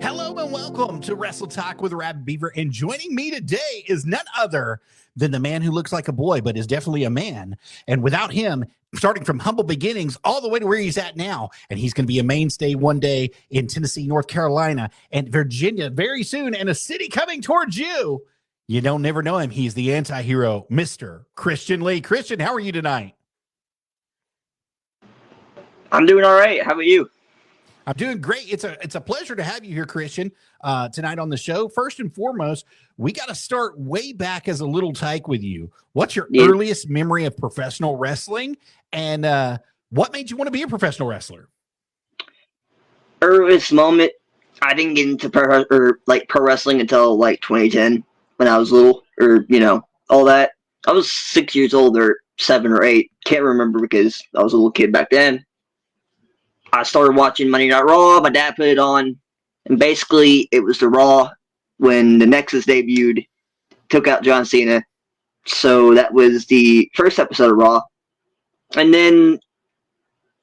Hello and welcome to Wrestle Talk with Arabbidb3aver. And joining me today is none other than the man who looks like a boy, but is definitely a man. And without him, starting from humble beginnings all the way to where he's at now, and he's going to be a mainstay one day in Tennessee, North Carolina, and Virginia very soon, and a city coming towards you. You don't never know him. He's the anti-hero, Mr. Christian Lee. Christian, how are you tonight? I'm doing all right. How about you? I'm doing great. It's a pleasure to have you here, Christian, tonight on the show. First and foremost, we got to start way back as a little tyke with you. What's your earliest memory of professional wrestling, and what made you want to be a professional wrestler? Earliest moment, I didn't get into pro wrestling until like 2010 when I was little, or all that. I was 6 years old or 7 or 8. Can't remember because I was a little kid back then. I started watching Monday Night Raw. My dad put it on, and basically it was the Raw when the Nexus debuted, took out John Cena. So that was the first episode of Raw. And then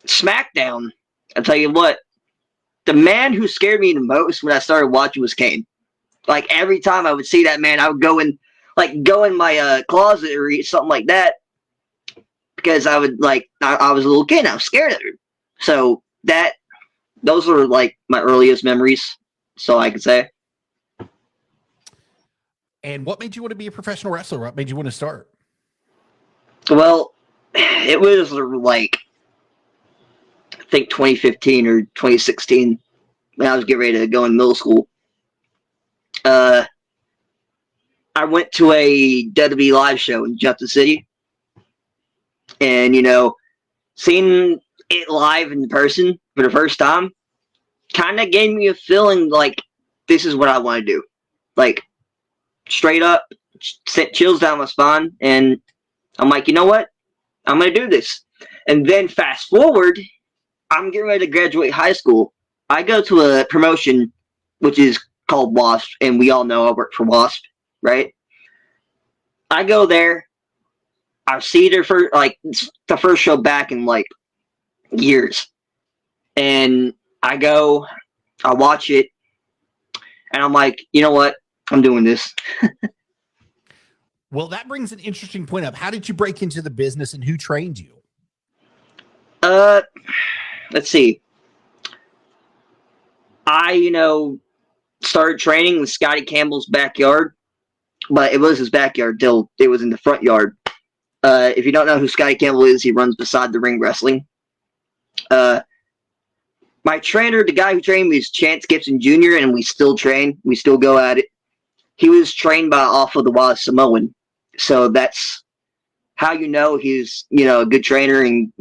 SmackDown, I'll tell you what, the man who scared me the most when I started watching was Kane. Like every time I would see that man, I would go in my closet or something like that, because I would I was a little kid and I was scared of him. So those are like my earliest memories, so I could say. And what made you want to be a professional wrestler? What made you want to start? Well, it was like, I think 2015 or 2016 when I was getting ready to go in middle school. I went to a WWE live show in Junction City, and seeing it live in person for the first time kind of gave me a feeling like this is what I want to do. Like, straight up, sent chills down my spine, and I'm like, you know what? I'm going to do this. And then fast forward, I'm getting ready to graduate high school. I go to a promotion which is called WASP, and we all know I work for WASP, right? I go there. I see their first, the first show back in years, and I go, I watch it, and I'm like, you know what? I'm doing this. Well, that brings an interesting point up. How did you break into the business, and who trained you? Let's see. I, started training in Scotty Campbell's backyard, but it was his backyard till it was in the front yard. If you don't know who Scotty Campbell is, he runs beside the ring wrestling. My trainer, the guy who trained me, is Chance Gibson Jr., and we still train. We still go at it. He was trained by Alpha the Wild Samoan, so that's how he's a good trainer and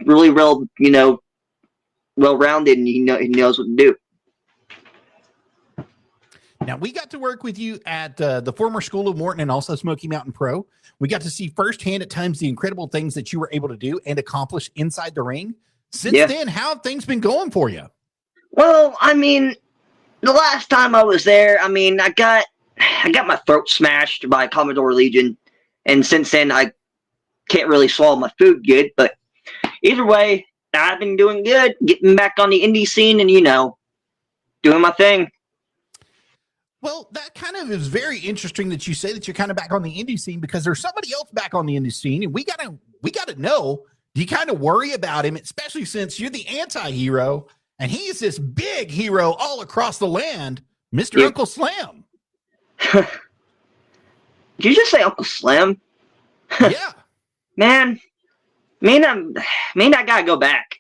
really well-rounded, and he knows what to do. Now, we got to work with you at the former School of Morton and also Smoky Mountain Pro. We got to see firsthand at times the incredible things that you were able to do and accomplish inside the ring. Since then, how have things been going for you? Well, the last time I was there, I got my throat smashed by Commodore Legion, and since then I can't really swallow my food good. But either way, I've been doing good, getting back on the indie scene, and doing my thing. Well, that kind of is very interesting that you say that you're kind of back on the indie scene, because there's somebody else back on the indie scene, and we gotta know. Do you kind of worry about him, especially since you're the anti-hero, and he's this big hero all across the land, Mr. Uncle Slam? Did you just say Uncle Slam? Yeah. Man, me and I gotta go back.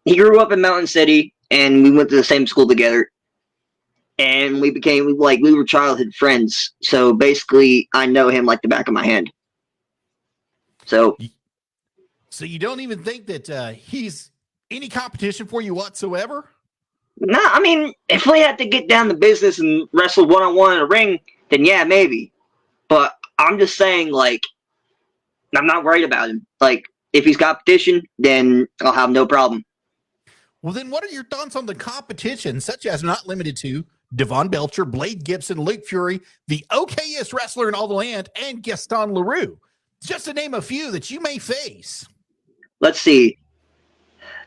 He grew up in Mountain City, and we went to the same school together. And we were childhood friends. So basically, I know him like the back of my hand. So you don't even think that he's any competition for you whatsoever? No, if we had to get down to business and wrestle one-on-one in a ring, then yeah, maybe. But I'm just saying, I'm not worried about him. If he's competition, then I'll have no problem. Well, then what are your thoughts on the competition, such as not limited to Devon Belcher, Blade Gibson, Luke Fury, the okayest wrestler in all the land, and Gaston LaRue? Just to name a few that you may face. Let's see.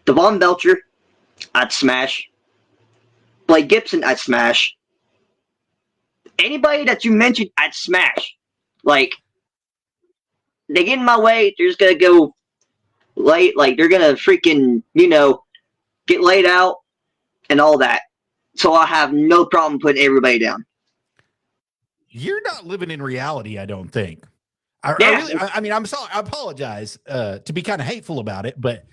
Devon Belcher, I'd smash. Blake Gibson, I'd smash. Anybody that you mentioned, I'd smash. Like, they get in my way, they're just gonna go late, like they're gonna freaking, get laid out and all that. So I have no problem putting everybody down. You're not living in reality, I don't think. I'm sorry, I apologize to be kind of hateful about it, but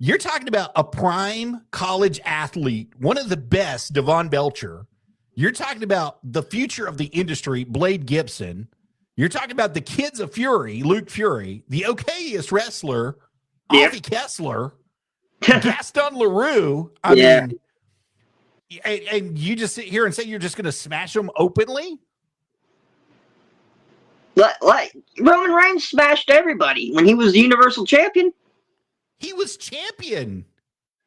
you're talking about a prime college athlete, one of the best, Devon Belcher. You're talking about the future of the industry, Blade Gibson. You're talking about the kids of Fury, Luke Fury, the okayest wrestler, Alfie Kessler, Gaston LaRue. I mean, and you just sit here and say you're just going to smash them openly? Like Roman Reigns smashed everybody when he was the Universal Champion. He was champion.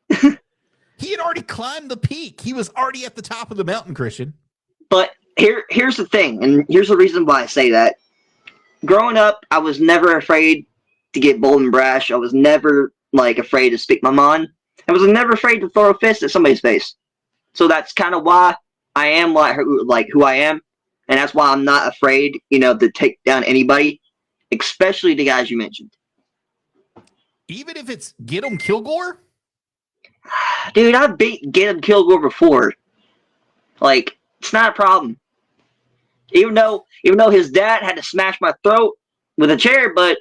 He had already climbed the peak. He was already at the top of the mountain, Christian. But here's the thing, and here's the reason why I say that. Growing up, I was never afraid to get bold and brash. I was never afraid to speak my mind. I was never afraid to throw a fist at somebody's face. So that's kind of why I am like who I am, and that's why I'm not afraid, to take down anybody, especially the guys you mentioned. Even if it's Get 'em Kilgore? Dude, I've beat Get 'em Kilgore before. It's not a problem. Even though his dad had to smash my throat with a chair, but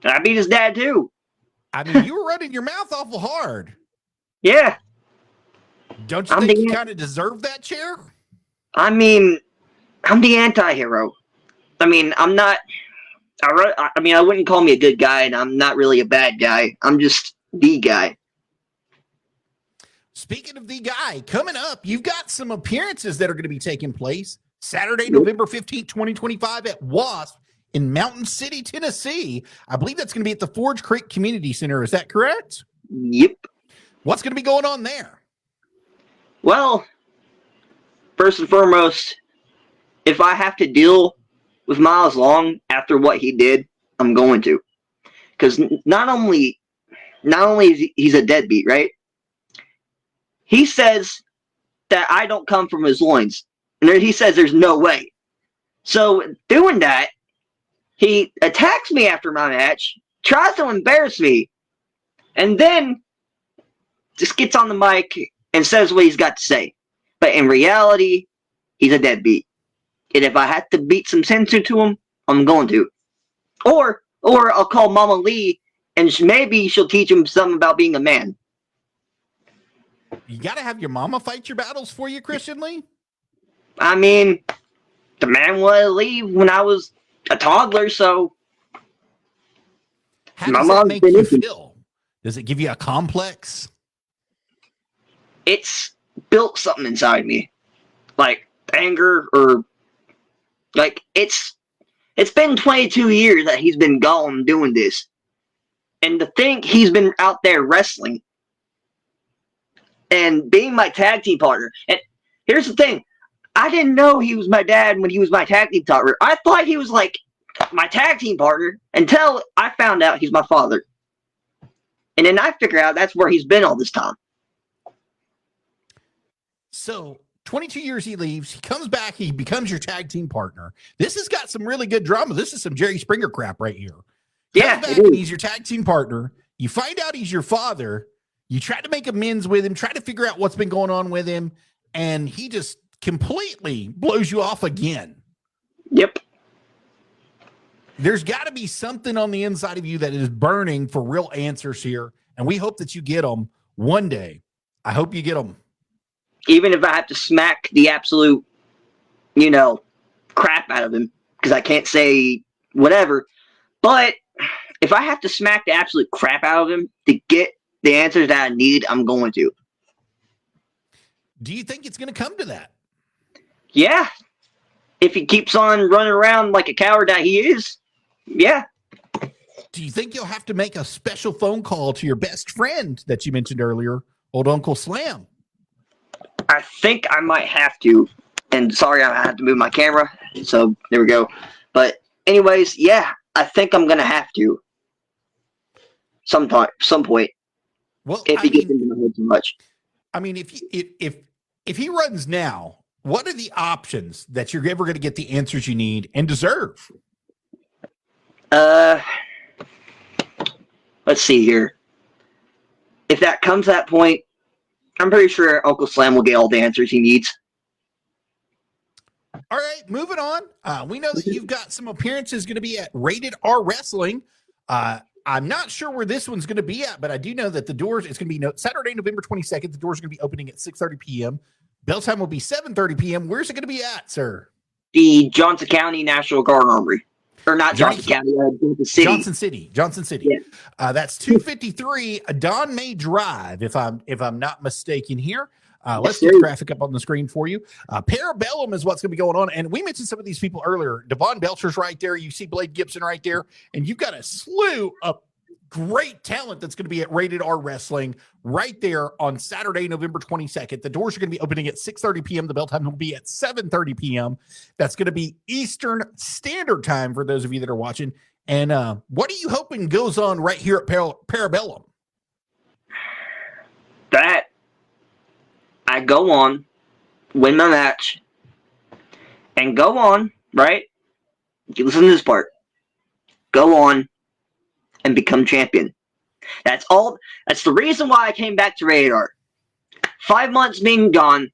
I beat his dad too. I mean, you were running your mouth awful hard. Yeah. Don't you think you kind of deserve that chair? I mean, I'm the anti-hero. I mean, I'm not... I wouldn't call me a good guy, and I'm not really a bad guy. I'm just the guy. Speaking of the guy, coming up, you've got some appearances that are going to be taking place Saturday, November 15th, 2025 at WASP in Mountain City, Tennessee. I believe that's going to be at the Forge Creek Community Center. Is that correct? Yep. What's going to be going on there? Well, first and foremost, if I have to deal with Miles Long after what he did, I'm going to. Because not only is he's a deadbeat, right? He says that I don't come from his loins. And he says there's no way. So doing that, he attacks me after my match, tries to embarrass me, and then just gets on the mic and says what he's got to say. But in reality, he's a deadbeat. And if I have to beat some sense into him, I'm going to. Or I'll call Mama Lee, and maybe she'll teach him something about being a man. You got to have your mama fight your battles for you, Christian Lee? I mean, the man wanted to leave when I was a toddler, so... How does that make you feel? Does it give you a complex? It's built something inside me. Like anger or... it's been 22 years that he's been gone doing this. And to think he's been out there wrestling and being my tag team partner. And here's the thing. I didn't know he was my dad when he was my tag team partner. I thought he was my tag team partner until I found out he's my father. And then I figure out that's where he's been all this time. So 22 years he leaves, he comes back, he becomes your tag team partner. This has got some really good drama. This is some Jerry Springer crap right here. Comes back and he's your tag team partner. You find out he's your father. You try to make amends with him, try to figure out what's been going on with him, and he just completely blows you off again. Yep. There's got to be something on the inside of you that is burning for real answers here, and we hope that you get them one day. I hope you get them. Even if I have to smack the absolute, crap out of him, because I can't say whatever. But if I have to smack the absolute crap out of him to get the answers that I need, I'm going to. Do you think it's going to come to that? Yeah. If he keeps on running around like a coward that he is, yeah. Do you think you'll have to make a special phone call to your best friend that you mentioned earlier, old Uncle Slam? I think I might have to. And sorry, I had to move my camera. So there we go. But anyways, yeah, I think I'm going to have to. Some point. Well, if he gets into my head too much. I mean, if If he runs now, what are the options that you're ever going to get the answers you need and deserve? Let's see here. If that comes to that point, I'm pretty sure Uncle Slam will get all the answers he needs. All right, moving on. We know that you've got some appearances going to be at Rated R Wrestling. I'm not sure where this one's going to be at, but I do know that the doors, it's going to be Saturday, November 22nd. The doors are going to be opening at 6:30 p.m. Bell time will be 7:30 p.m. Where's it going to be at, sir? The Johnson County National Guard Armory. Or not Johnson County, Johnson City. Johnson City. Yeah. That's 253 Don May Drive, if I'm not mistaken here. Let's get the graphic up on the screen for you. Parabellum is what's going to be going on. And we mentioned some of these people earlier. Devon Belcher's right there. You see Blade Gibson right there. And you've got a slew of great talent that's going to be at Rated R Wrestling right there on Saturday, November 22nd. The doors are going to be opening at 6:30 p.m. The bell time will be at 7:30 p.m. That's going to be Eastern Standard Time for those of you that are watching. And what are you hoping goes on right here at Parabellum? That I go on, win my match, and go on, right? You listen to this part. Go on and become champion. That's all. That's the reason why I came back to Radar. 5 months being gone,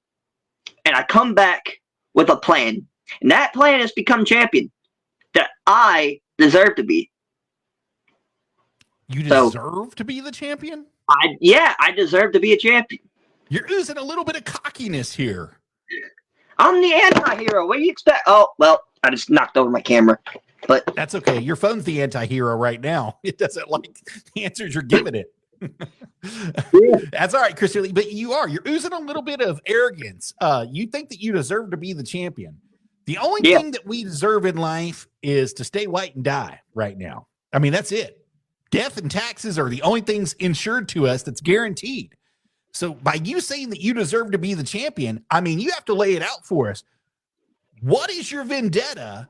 and I come back with a plan. And that plan is become champion that I deserve to be. You deserve to be the champion? I deserve to be a champion. You're oozing a little bit of cockiness here. I'm the anti-hero. What do you expect? Oh, well, I just knocked over my camera. But that's okay. Your phone's the anti-hero right now. It doesn't like the answers you're giving it. Yeah. That's all right, Christian Lee. But you're oozing a little bit of arrogance. You think that you deserve to be the champion. The only thing that we deserve in life is to stay white and die right now. I mean, that's it. Death and taxes are the only things insured to us that's guaranteed. So by you saying that you deserve to be the champion, I mean, you have to lay it out for us. What is your vendetta,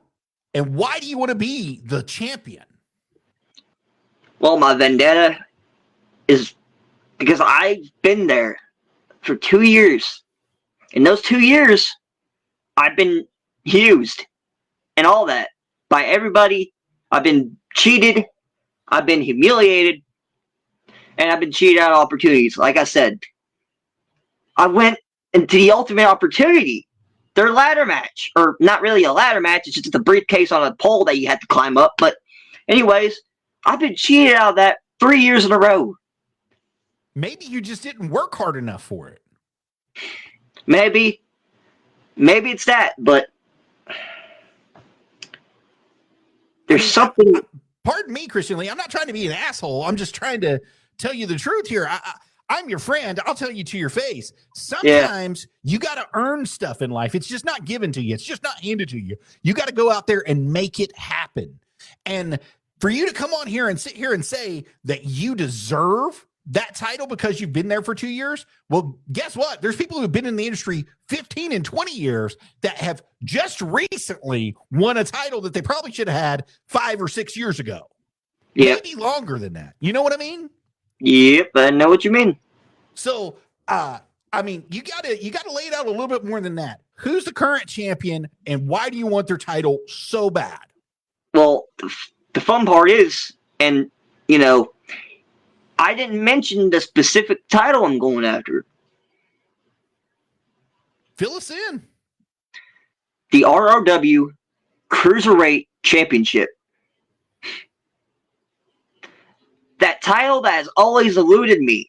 and why do you want to be the champion? Well, my vendetta is because I've been there for 2 years. In those 2 years, I've been used and all that by everybody. I've been cheated. I've been humiliated. And I've been cheated out of opportunities. Like I said, I went into the ultimate opportunity. Their ladder match. Or not really a ladder match. It's just a briefcase on a pole that you had to climb up. But anyways, I've been cheated out of that 3 years in a row. Maybe you just didn't work hard enough for it. Maybe it's that. But there's something... Pardon me, Christian Lee. I'm not trying to be an asshole. I'm just trying to tell you the truth here. I'm your friend. I'll tell you to your face. Sometimes you got to earn stuff in life. It's just not given to you. It's just not handed to you. You got to go out there and make it happen. And for you to come on here and sit here and say that you deserve that title because you've been there for 2 years, well, guess what? There's people who've been in the industry 15 and 20 years that have just recently won a title that they probably should have had 5 or 6 years ago. Yep. Maybe longer than that. You know what I mean? Yep, I know what you mean. So, I mean, you gotta lay it out a little bit more than that. Who's the current champion, and why do you want their title so bad? Well, the fun part is, and you know, I didn't mention the specific title I'm going after. Fill us in. The RRW Cruiserweight Championship. That title that has always eluded me.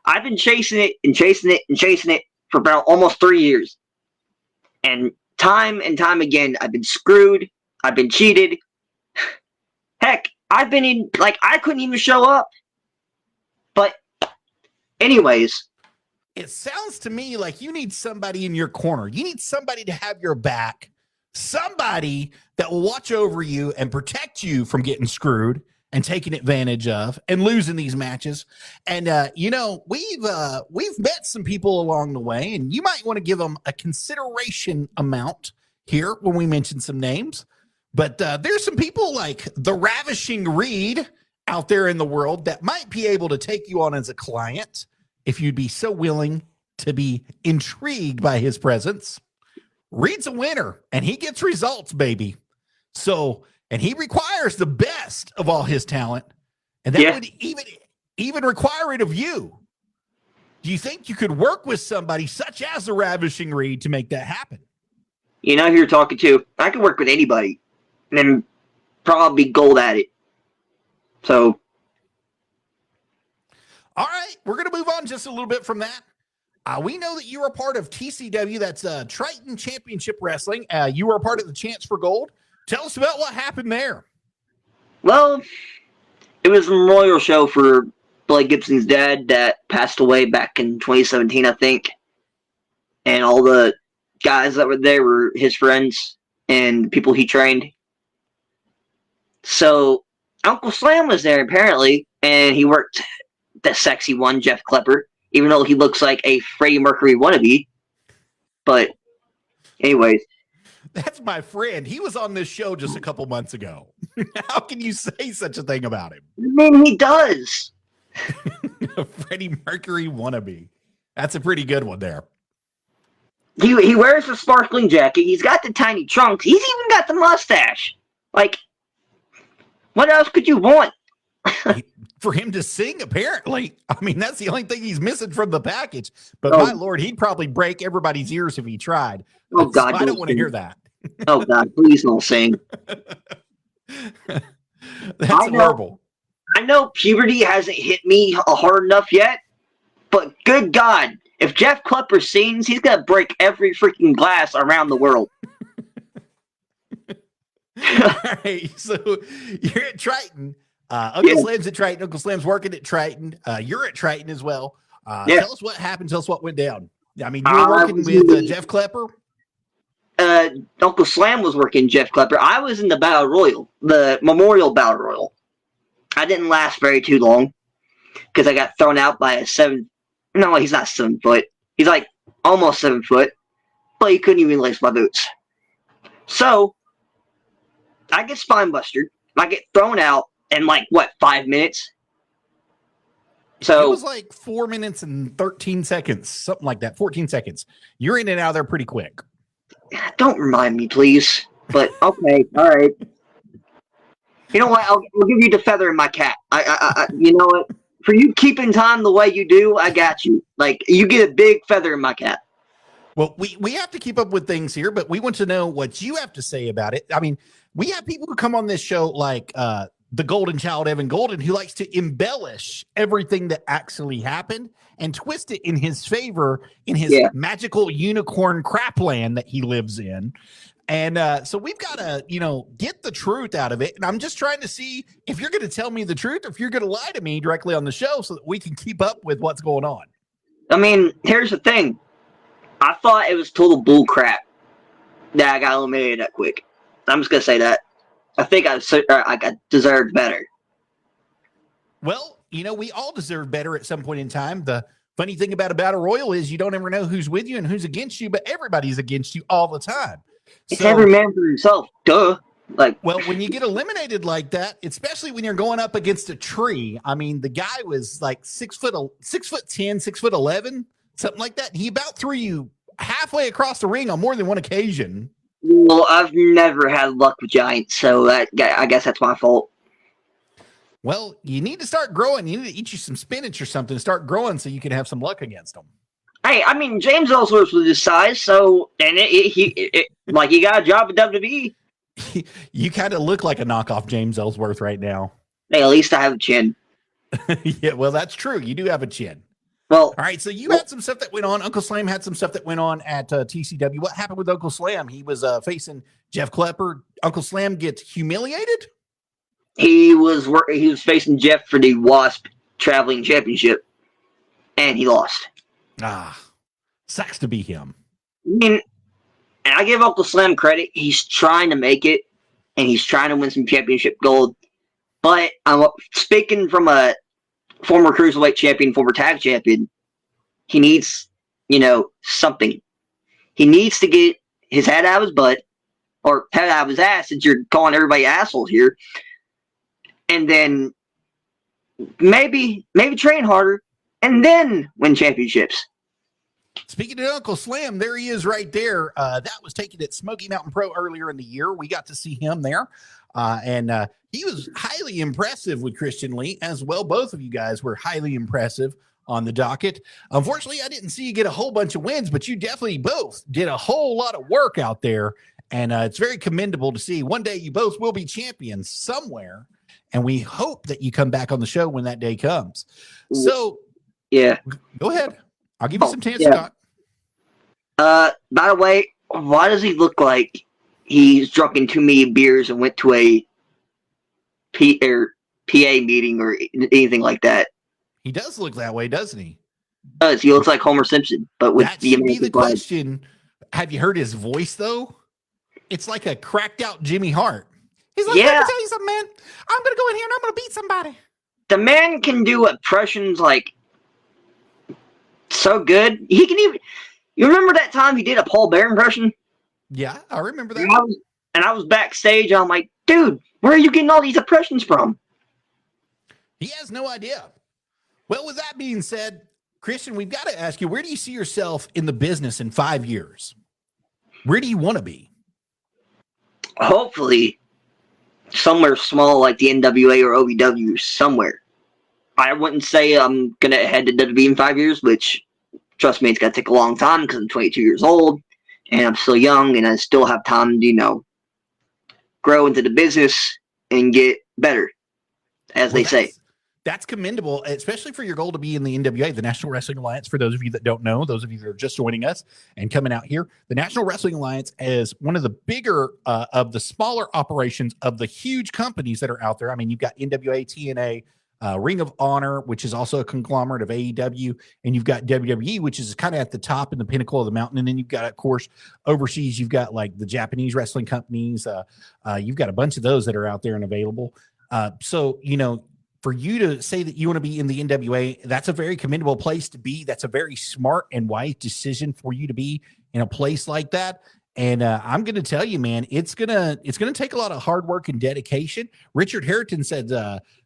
I've been chasing it and chasing it and chasing it for about almost 3 years. And time again, I've been screwed. I've been cheated. Heck, I've been in, like, I couldn't even show up. But anyways. It sounds to me like you need somebody in your corner. You need somebody to have your back. Somebody that will watch over you and protect you from getting screwed and taken advantage of and losing these matches. And, you know, we've met some people along the way, and you might want to give them a consideration amount here when we mention some names. But there's some people like the Ravishing Reed out there in the world that might be able to take you on as a client if you'd be so willing to be intrigued by his presence. Reed's a winner, and he gets results, baby. So, and he requires the best of all his talent, and that would even require it of you. Do you think you could work with somebody such as the Ravishing Reed to make that happen? You know who you're talking to. I could work with anybody and then probably be gold at it. So. All right. We're going to move on just a little bit from that. We know that you are part of TCW. That's Triton Championship Wrestling. You were a part of the Chance for Gold. Tell us about what happened there. Well, it was a memorial show for Blake Gibson's dad that passed away back in 2017, I think. And all the guys that were there were his friends and people he trained. So Uncle Slam was there apparently, and he worked the sexy one, Jeff Klepper, even though he looks like a Freddie Mercury wannabe. But anyways. That's my friend. He was on this show just a couple months ago. How can you say such a thing about him? I mean, he does. A Freddie Mercury wannabe. That's a pretty good one there. He wears a sparkling jacket. He's got the tiny trunks. He's even got the mustache. Like, what else could you want? For him to sing, apparently. I mean, that's the only thing he's missing from the package. But my Lord, he'd probably break everybody's ears if he tried. Oh, God. I don't want to hear that. Oh, God, please don't sing. That's horrible. I know puberty hasn't hit me hard enough yet, but good God, if Jeff Klepper sings, he's going to break every freaking glass around the world. All right, so you're at Triton. Uncle Slam's at Triton. Uncle Slam's working at Triton. You're at Triton as well. Tell us what happened. Tell us what went down. I mean, you were working with Jeff Klepper. Uncle Slam was working Jeff Klepper. I was in the Battle Royal, the Memorial Battle Royal. I didn't last very too long because I got thrown out by a 7. No, he's not 7 foot. He's like almost 7 foot, but he couldn't even lace my boots. So I get spine bustered. I get thrown out in 5 minutes. So it was like 4 minutes and 13 seconds, something like that. 14 seconds. You're in and out of there pretty quick. Don't remind me, please. But okay, all right. You know what? I'll give you the feather in my cap. I you know what? For you keeping time the way you do, I got you. Like, you get a big feather in my cap. Well, we have to keep up with things here, but we want to know what you have to say about it. I mean, we have people who come on this show like the Golden Child, Evan Golden, who likes to embellish everything that actually happened and twist it in his favor in his magical unicorn crapland that he lives in. And so we've got to, get the truth out of it. And I'm just trying to see if you're going to tell me the truth or if you're going to lie to me directly on the show so that we can keep up with what's going on. I mean, here's the thing. I thought it was total bull crap that I got eliminated that quick. I'm just going to say that. I think I deserved better. Well, we all deserve better at some point in time. The funny thing about a battle royal is you don't ever know who's with you and who's against you, but everybody's against you all the time. It's every man for himself. Duh. Well, when you get eliminated like that, especially when you're going up against a tree, I mean, the guy was like 6'10", 6'11", something like that. He about threw you halfway across the ring on more than one occasion. Well, I've never had luck with giants, so I guess that's my fault. Well, you need to start growing. You need to eat you some spinach or something to start growing so you can have some luck against them. Hey, I mean, James Ellsworth was his size, so, and he got a job at WWE. You kind of look like a knockoff James Ellsworth right now. Hey, at least I have a chin. Yeah, well, that's true. You do have a chin. Well, all right, so you had some stuff that went on. Uncle Slam had some stuff that went on at TCW. What happened with Uncle Slam? He was facing Jeff Klepper. Uncle Slam gets humiliated? He was facing Jeff for the WASP Traveling Championship, and he lost. Sucks to be him. I mean, and I give Uncle Slam credit. He's trying to make it, and he's trying to win some championship gold. But I'm speaking from a former cruiserweight champion, former tag champion. He needs, something. He needs to get his head out of his butt, or head out of his ass, since you're calling everybody assholes here. And then maybe train harder, and then win championships. Speaking of Uncle Slam, there he is right there. That was taken at Smoky Mountain Pro earlier in the year. We got to see him there. And he was highly impressive with Christian Lee as well. Both of you guys were highly impressive on the docket. Unfortunately, I didn't see you get a whole bunch of wins, but you definitely both did a whole lot of work out there. And it's very commendable to see. One day you both will be champions somewhere. And we hope that you come back on the show when that day comes. So, yeah, go ahead. I'll give you some chance to talk. By the way, why does he look like he's drunken too many beers and went to a PA meeting or anything like that? He does look that way, doesn't he? He looks like Homer Simpson, but with that should be the question. Have you heard his voice though? It's like a cracked out Jimmy Hart. He's like, let me tell you something, man. I'm gonna go in here and I'm gonna beat somebody. The man can do impressions like so good. He can even. You remember that time he did a Paul Bear impression? Yeah, I remember that. And I was backstage. And I'm like, dude, where are you getting all these impressions from? He has no idea. Well, with that being said, Christian, we've got to ask you, where do you see yourself in the business in 5 years? Where do you want to be? Hopefully, somewhere small like the NWA or OVW, somewhere. I wouldn't say I'm going to head to WWE in 5 years, which, trust me, it's going to take a long time because I'm 22 years old and I'm still young and I still have time to, grow into the business and get better, as they say. That's commendable, especially for your goal to be in the NWA, the National Wrestling Alliance. For those of you that don't know, those of you that are just joining us and coming out here, the National Wrestling Alliance is one of the bigger of the smaller operations of the huge companies that are out there. I mean, you've got NWA, TNA, Ring of Honor, which is also a conglomerate of AEW, and you've got WWE, which is kind of at the top in the pinnacle of the mountain. And then you've got, of course, overseas, you've got like the Japanese wrestling companies. You've got a bunch of those that are out there and available. So, for you to say that you want to be in the NWA, that's a very commendable place to be. That's a very smart and wise decision for you to be in a place like that. And I'm going to tell you, man, it's gonna take a lot of hard work and dedication. Richard Harrington said,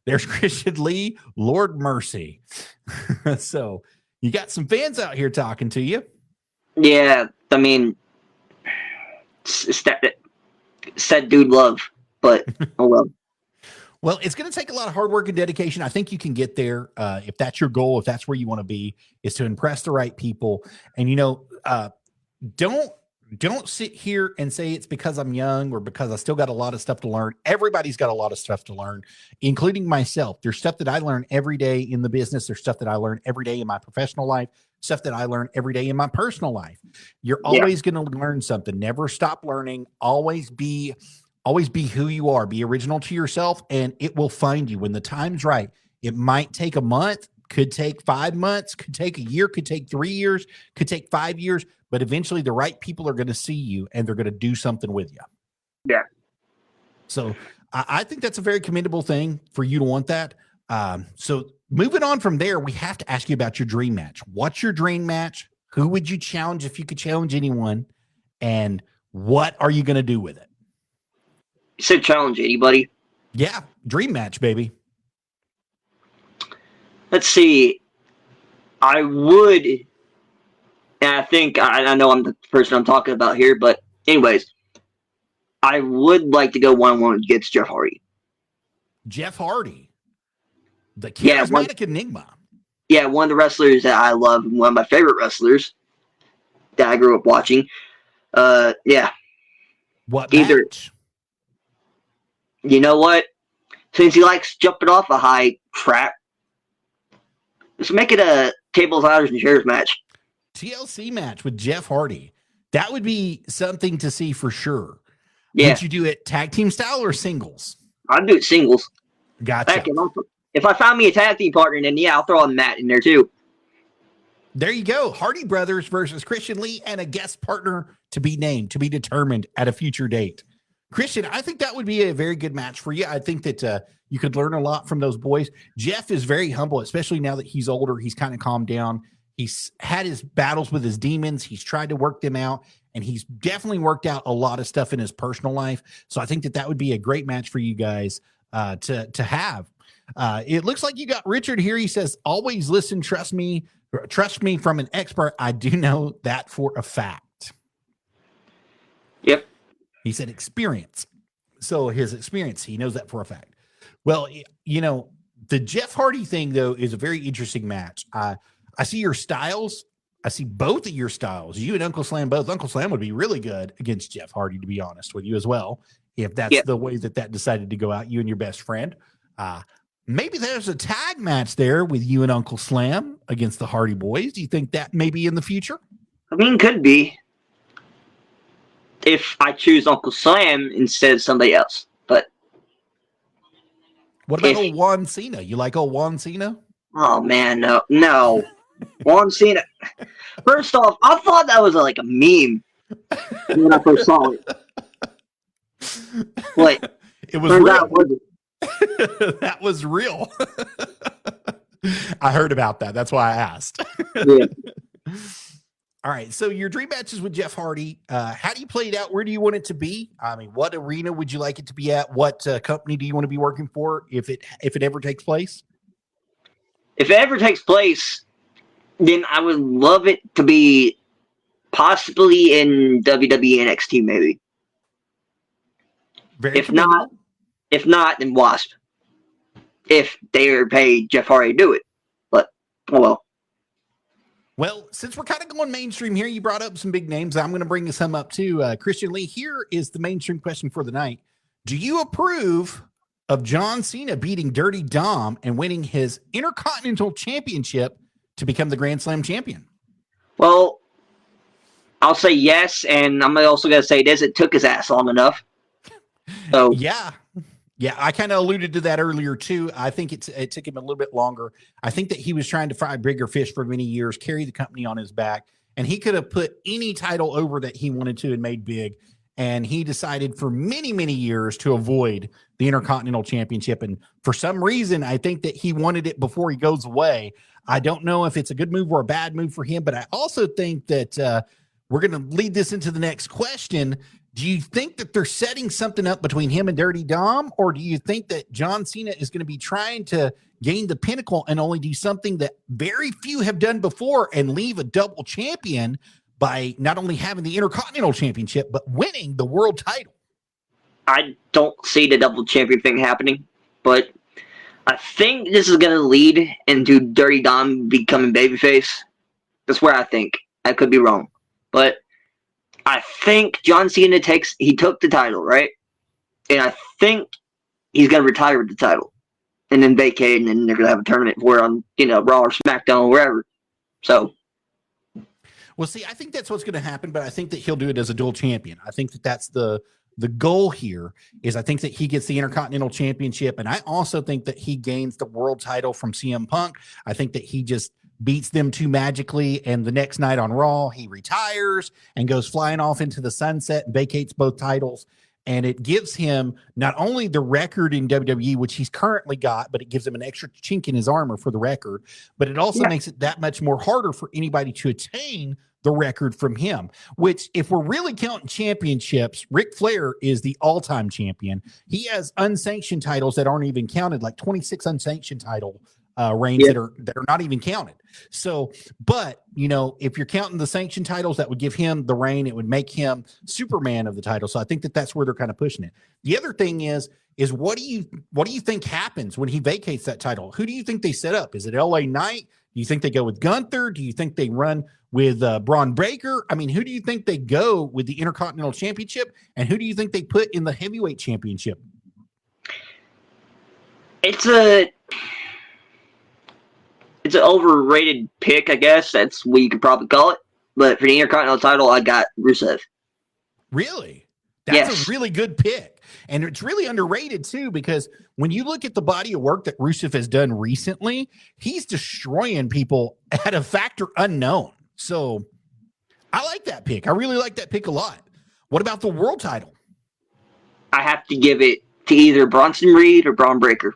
"There's Christian Lee, Lord mercy." So you got some fans out here talking to you. Yeah, I mean, said dude love, but oh well. Well, it's going to take a lot of hard work and dedication. I think you can get there if that's your goal, if that's where you want to be, is to impress the right people. And, don't sit here and say it's because I'm young or because I still got a lot of stuff to learn. Everybody's got a lot of stuff to learn, including myself. There's stuff that I learn every day in the business. There's stuff that I learn every day in my professional life, stuff that I learn every day in my personal life. You're always going to learn something. Never stop learning. Always be who you are. Be original to yourself, and it will find you when the time's right. It might take a month, could take 5 months, could take a year, could take 3 years, could take 5 years, but eventually the right people are going to see you and they're going to do something with you. Yeah. So I think that's a very commendable thing for you to want that. So moving on from there, we have to ask you about your dream match. What's your dream match? Who would you challenge if you could challenge anyone? And what are you going to do with it? You said challenge anybody? Yeah, dream match, baby. Let's see. I would, and I think I know I'm the person I'm talking about here, but anyways, I would like to go 1-on-1 against Jeff Hardy. Jeff Hardy, the charismatic enigma. Yeah, one of the wrestlers that I love, one of my favorite wrestlers that I grew up watching. Yeah. What match? You know what? Since he likes jumping off a high trap, let's make it a tables, ladders, and chairs match. TLC match with Jeff Hardy. That would be something to see for sure. Yeah. Would you do it tag team style or singles? I'd do it singles. Gotcha. If I found me a tag team partner, then yeah, I'll throw a Matt in there too. There you go. Hardy Brothers versus Christian Lee and a guest partner to be named, to be determined at a future date. Christian, I think that would be a very good match for you. I think that you could learn a lot from those boys. Jeff is very humble, especially now that he's older. He's kind of calmed down. He's had his battles with his demons. He's tried to work them out, and he's definitely worked out a lot of stuff in his personal life. So I think that would be a great match for you guys to have. It looks like you got Richard here. He says, always listen, trust me. Trust me, from an expert, I do know that for a fact. Yep. He said experience. So his experience, he knows that for a fact. Well, you know, the Jeff Hardy thing, though, is a very interesting match. I see your styles. I see both of your styles. You and Uncle Slam both. Uncle Slam would be really good against Jeff Hardy, to be honest with you as well, if that's the way that decided to go out, you and your best friend. Maybe there's a tag match there with you and Uncle Slam against the Hardy Boys. Do you think that may be in the future? I mean, could be. If I choose Uncle Slam instead of somebody else. But what about old Juan Cena? You like old Juan Cena? Oh, man, no. Juan Cena. First off, I thought that was like a meme when I first saw it. But it was real. That was real. I heard about that. That's why I asked. Yeah. All right. So your dream matches with Jeff Hardy, how do you play it out? Where do you want it to be? I mean, what arena would you like it to be at? What company do you want to be working for if it ever takes place? If it ever takes place, then I would love it to be possibly in WWE NXT, maybe. If not, then WASP. If they are paid Jeff Hardy to do it. But, oh well. Well, since we're kind of going mainstream here, you brought up some big names. I'm going to bring some up too. Christian Lee, here is the mainstream question for the night. Do you approve of John Cena beating Dirty Dom and winning his Intercontinental Championship to become the Grand Slam champion? Well, I'll say yes, and I'm also going to say this. It took his ass long enough. So yeah, I kind of alluded to that earlier too. I think it took him a little bit longer. I think that he was trying to fry bigger fish for many years, carry the company on his back, and he could have put any title over that he wanted to and made big. And he decided for many, many years to avoid the Intercontinental Championship. And for some reason, I think that he wanted it before he goes away. I don't know if it's a good move or a bad move for him, but I also think that we're going to lead this into the next question. Do you think that they're setting something up between him and Dirty Dom, or do you think that John Cena is going to be trying to gain the pinnacle and only do something that very few have done before and leave a double champion by not only having the Intercontinental Championship, but winning the world title? I don't see the double champion thing happening, but I think this is going to lead into Dirty Dom becoming babyface. That's where I think. I could be wrong, but I think John Cena took the title, right? And I think he's going to retire with the title and then vacate, and then they're going to have a tournament for it on, Raw or SmackDown or wherever. So. Well, see, I think that's what's going to happen, but I think that he'll do it as a dual champion. I think that that's the goal here is I think that he gets the Intercontinental Championship, and I also think that he gains the world title from CM Punk. I think that he just beats them two magically, and the next night on Raw, he retires and goes flying off into the sunset and vacates both titles. And it gives him not only the record in WWE, which he's currently got, but it gives him an extra chink in his armor for the record. But it also makes it that much more harder for anybody to attain the record from him, which if we're really counting championships, Ric Flair is the all-time champion. He has unsanctioned titles that aren't even counted, like 26 unsanctioned title reigns that are not even counted. So, but if you're counting the sanctioned titles, that would give him the reign. It would make him Superman of the title. So I think that that's where they're kind of pushing it. The other thing is what do you think happens when he vacates that title? Who do you think they set up? Is it LA Knight? Do you think they go with Gunther? Do you think they run with Braun Breaker? I mean, who do you think they go with the Intercontinental Championship? And who do you think they put in the Heavyweight Championship? It's an overrated pick, I guess. That's what you could probably call it. But for the Intercontinental title, I got Rusev. Really? That's a really good pick. And it's really underrated, too, because when you look at the body of work that Rusev has done recently, he's destroying people at a factor unknown. So I like that pick. I really like that pick a lot. What about the world title? I have to give it to either Bronson Reed or Braun Breaker.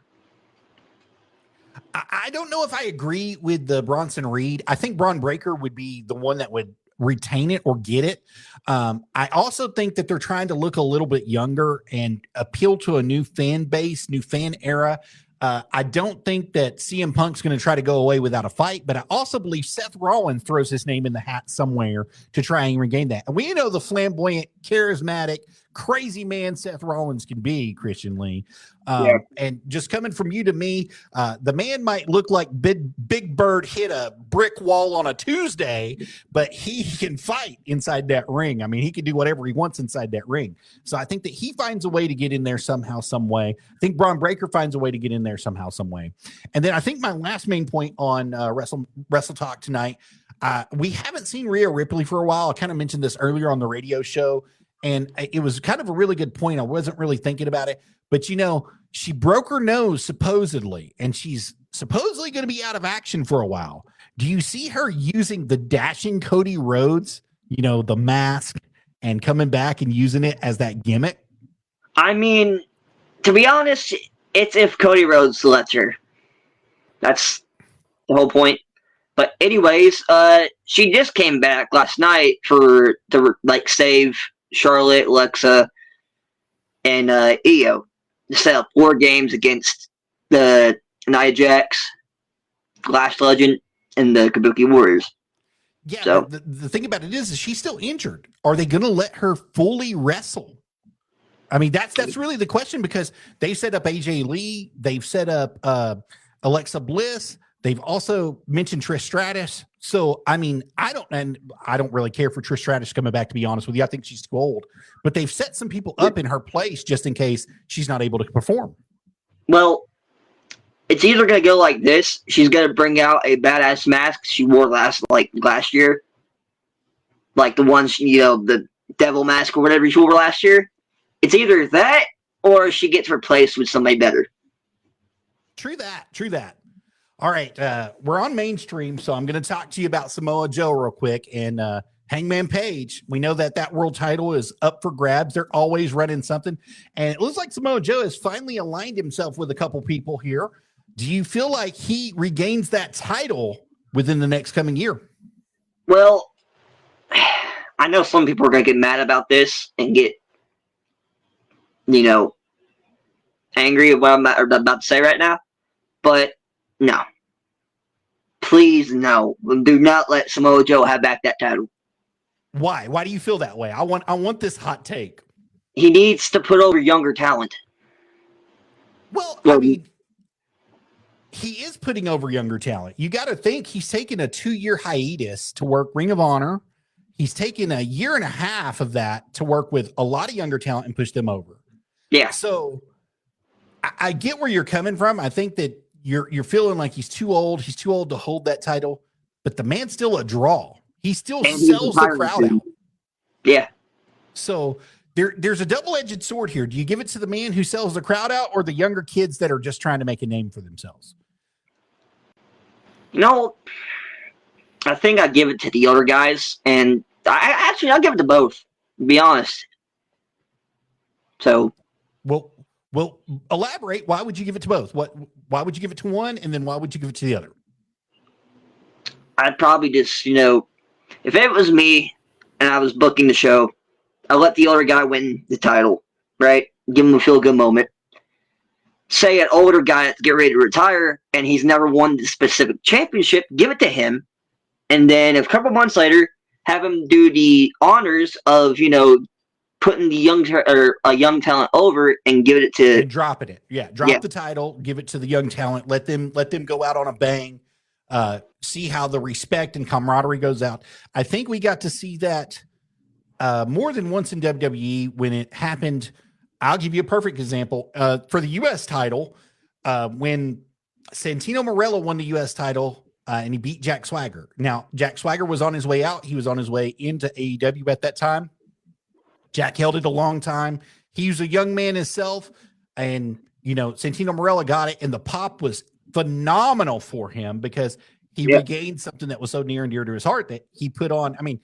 I don't know if I agree with the Bronson Reed. I think Braun Breaker would be the one that would retain it or get it. I also think that they're trying to look a little bit younger and appeal to a new fan base, new fan era. I don't think that CM Punk's going to try to go away without a fight, but I also believe Seth Rollins throws his name in the hat somewhere to try and regain that. And we know the flamboyant, charismatic, crazy man Seth Rollins can be, Christian Lee. And just coming from you to me, the man might look like Big Bird hit a brick wall on a Tuesday, but he can fight inside that ring. I mean, he can do whatever he wants inside that ring. So I think that he finds a way to get in there somehow, some way. I think Braun Breaker finds a way to get in there somehow, some way. And then I think my last main point on Wrestle Talk tonight, we haven't seen Rhea Ripply for a while. I kind of mentioned this earlier on the radio show, and it was kind of a really good point. I wasn't really thinking about it, but she broke her nose supposedly, and she's supposedly going to be out of action for a while. Do you see her using the dashing Cody Rhodes, the mask, and coming back and using it as that gimmick? I mean, to be honest, it's if Cody Rhodes lets her. That's the whole point. But anyways, she just came back last night to save Charlotte, Alexa, and Io. To set up 4 games against the Nia Jax, Lash Legend, and the Kabuki Warriors. Yeah, so the thing about it is she's still injured. Are they going to let her fully wrestle? I mean, that's really the question, because they set up AJ Lee, they've set up Alexa Bliss, they've also mentioned Trish Stratus. So I mean, I don't really care for Trish Stratus coming back, to be honest with you. I think she's too old, but they've set some people up in her place just in case she's not able to perform. Well, it's either going to go like this. She's going to bring out a badass mask she wore last year. Like the ones, the devil mask or whatever she wore last year. It's either that or she gets replaced with somebody better. True that. All right, we're on mainstream, so I'm going to talk to you about Samoa Joe real quick. And Hangman Page, we know that world title is up for grabs. They're always running something. And it looks like Samoa Joe has finally aligned himself with a couple people here. Do you feel like he regains that title within the next coming year? Well, I know some people are going to get mad about this and get, angry at what I'm about to say right now. But no. Please, no. Do not let Samoa Joe have back that title. Why? Why do you feel that way? I want this hot take. He needs to put over younger talent. Well, I mean, he is putting over younger talent. You got to think he's taken a 2-year hiatus to work Ring of Honor. He's taken a 1.5 years of that to work with a lot of younger talent and push them over. Yeah. So I get where you're coming from. I think that you're feeling like he's too old. He's too old to hold that title, but the man's still a draw. He still sells the crowd out. Yeah. So there's a double-edged sword here. Do you give it to the man who sells the crowd out, or the younger kids that are just trying to make a name for themselves? I think I give it to the older guys, and I'll give it to both, to be honest. So, well, elaborate. Why would you give it to both? Why would you give it to one, and then why would you give it to the other? I'd probably just, if it was me and I was booking the show, I'd let the older guy win the title, right? Give him a feel-good moment. Say an older guy that's getting ready to retire and he's never won the specific championship, give it to him. And then a couple months later, have him do the honors of, putting the young talent over and give it to... And dropping it. Yeah, drop the title, give it to the young talent, let them go out on a bang, see how the respect and camaraderie goes out. I think we got to see that more than once in WWE when it happened. I'll give you a perfect example. For the U.S. title, when Santino Marella won the U.S. title and he beat Jack Swagger. Now, Jack Swagger was on his way out. He was on his way into AEW at that time. Jack held it a long time. He was a young man himself, and Santino Marella got it, and the pop was phenomenal for him because he regained something that was so near and dear to his heart that he put on. I mean,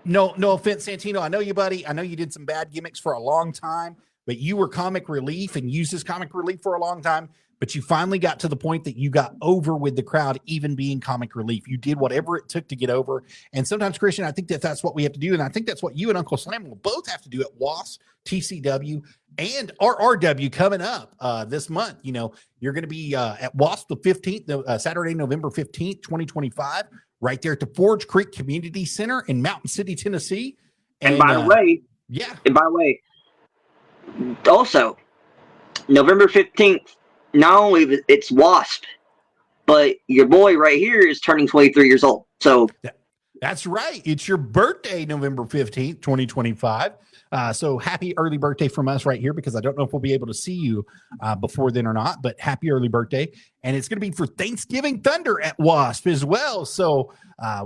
no offense, Santino. I know you, buddy. I know you did some bad gimmicks for a long time, but you were comic relief and used as comic relief for a long time. But you finally got to the point that you got over with the crowd, even being comic relief. You did whatever it took to get over. And sometimes, Christian, I think that that's what we have to do. And I think that's what you and Uncle Slam will both have to do at WASP, TCW, and RRW coming up this month. You know, you're going to be at WASP the 15th, Saturday, November 15th, 2025, right there at the Forge Creek Community Center in Mountain City, Tennessee. And by the way, also, November 15th, not only it's WASP, but your boy right here is turning 23 years old. So that's right. It's your birthday, November 15th, 2025. So happy early birthday from us right here, because I don't know if we'll be able to see you before then or not, but happy early birthday. And it's going to be for Thanksgiving Thunder at WASP as well. So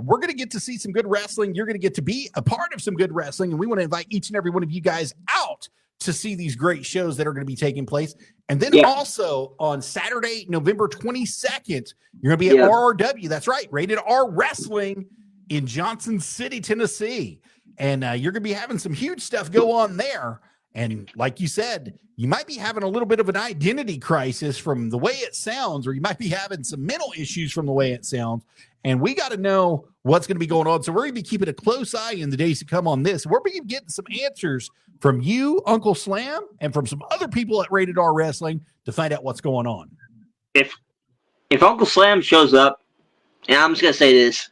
we're going to get to see some good wrestling. You're going to get to be a part of some good wrestling. And we want to invite each and every one of you guys out to see these great shows that are going to be taking place. And then also on Saturday, November 22nd, you're going to be at RRW. That's right. Rated R Wrestling in Johnson City, Tennessee. And you're going to be having some huge stuff go on there. And like you said, you might be having a little bit of an identity crisis from the way it sounds, or you might be having some mental issues from the way it sounds. And we got to know what's going to be going on. So we're going to be keeping a close eye in the days to come on this. We're going to be getting some answers from you, Uncle Slam, and from some other people at Rated R Wrestling to find out what's going on. If Uncle Slam shows up, and I'm just going to say this,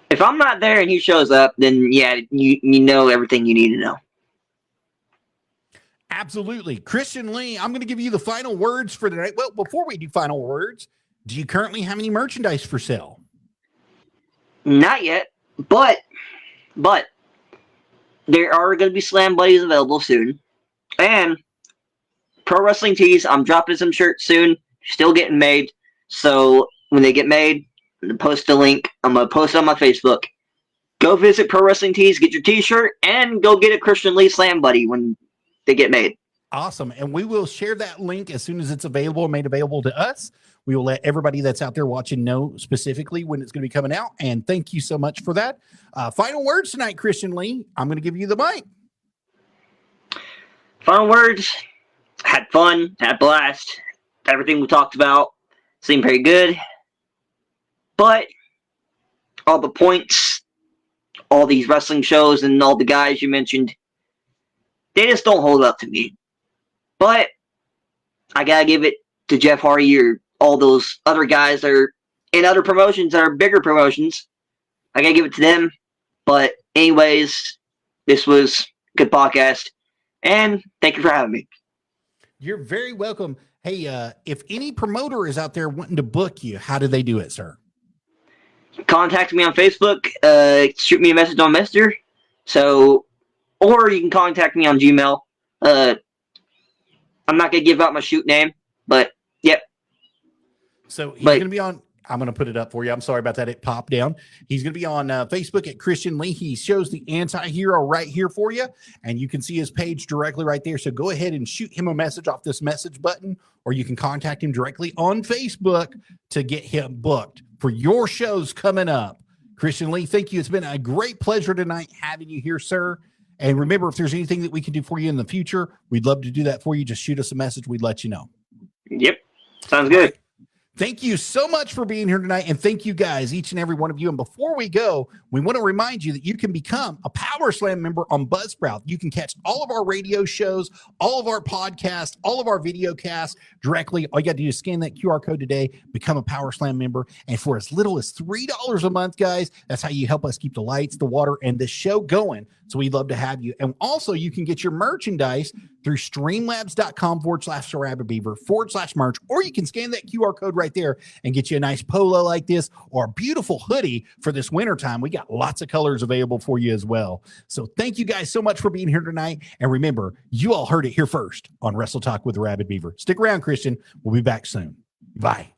if I'm not there and he shows up, then yeah, you know everything you need to know. Absolutely. Christian Lee, I'm going to give you the final words for tonight. Well, before we do final words, do you currently have any merchandise for sale? Not yet, but there are going to be Slam Buddies available soon. And Pro Wrestling Tees, I'm dropping some shirts soon. Still getting made. So when they get made, I'm going to post a link. I'm going to post it on my Facebook. Go visit Pro Wrestling Tees, get your t-shirt, and go get a Christian Lee Slam Buddy when they get made. Awesome. And we will share that link as soon as it's available and made available to us. We will let everybody that's out there watching know specifically when it's going to be coming out. And thank you so much for that. Final words tonight, Christian Lee. I'm going to give you the mic. Final words. Had fun. Had a blast. Everything we talked about seemed very good. But all the points, all these wrestling shows, and all the guys you mentioned, they just don't hold up to me. But I got to give it to Jeff Hardy or all those other guys that are in other promotions that are bigger promotions. I got to give it to them. But anyways, this was a good podcast. And thank you for having me. You're very welcome. Hey, if any promoter is out there wanting to book you, how do they do it, sir? Contact me on Facebook. Shoot me a message on Messenger. Or you can contact me on Gmail. I'm not going to give out my shoot name, but yep. So he's going to be on, I'm going to put it up for you. I'm sorry about that. It popped down. He's going to be on Facebook at Christian Lee. He shows the anti-hero right here for you, and you can see his page directly right there. So go ahead and shoot him a message off this message button, or you can contact him directly on Facebook to get him booked for your shows coming up. Christian Lee, thank you. It's been a great pleasure tonight having you here, sir. And remember, if there's anything that we can do for you in the future, we'd love to do that for you. Just shoot us a message. We'd let you know. Yep. Sounds good. Thank you so much for being here tonight. And thank you guys, each and every one of you. And before we go, we want to remind you that you can become a Power Slam member on Buzzsprout. You can catch all of our radio shows, all of our podcasts, all of our video casts directly. All you got to do is scan that QR code today, become a Power Slam member. And for as little as $3 a month, guys, that's how you help us keep the lights, the water, and the show going. So we'd love to have you. And also you can get your merchandise through streamlabs.com/Arabbidb3aver/merch, or you can scan that QR code right there and get you a nice polo like this or a beautiful hoodie for this winter time. We got lots of colors available for you as well. So thank you guys so much for being here tonight. And remember, you all heard it here first on Wrestle Talk with Arabbidb3aver. Stick around, Christian. We'll be back soon. Bye.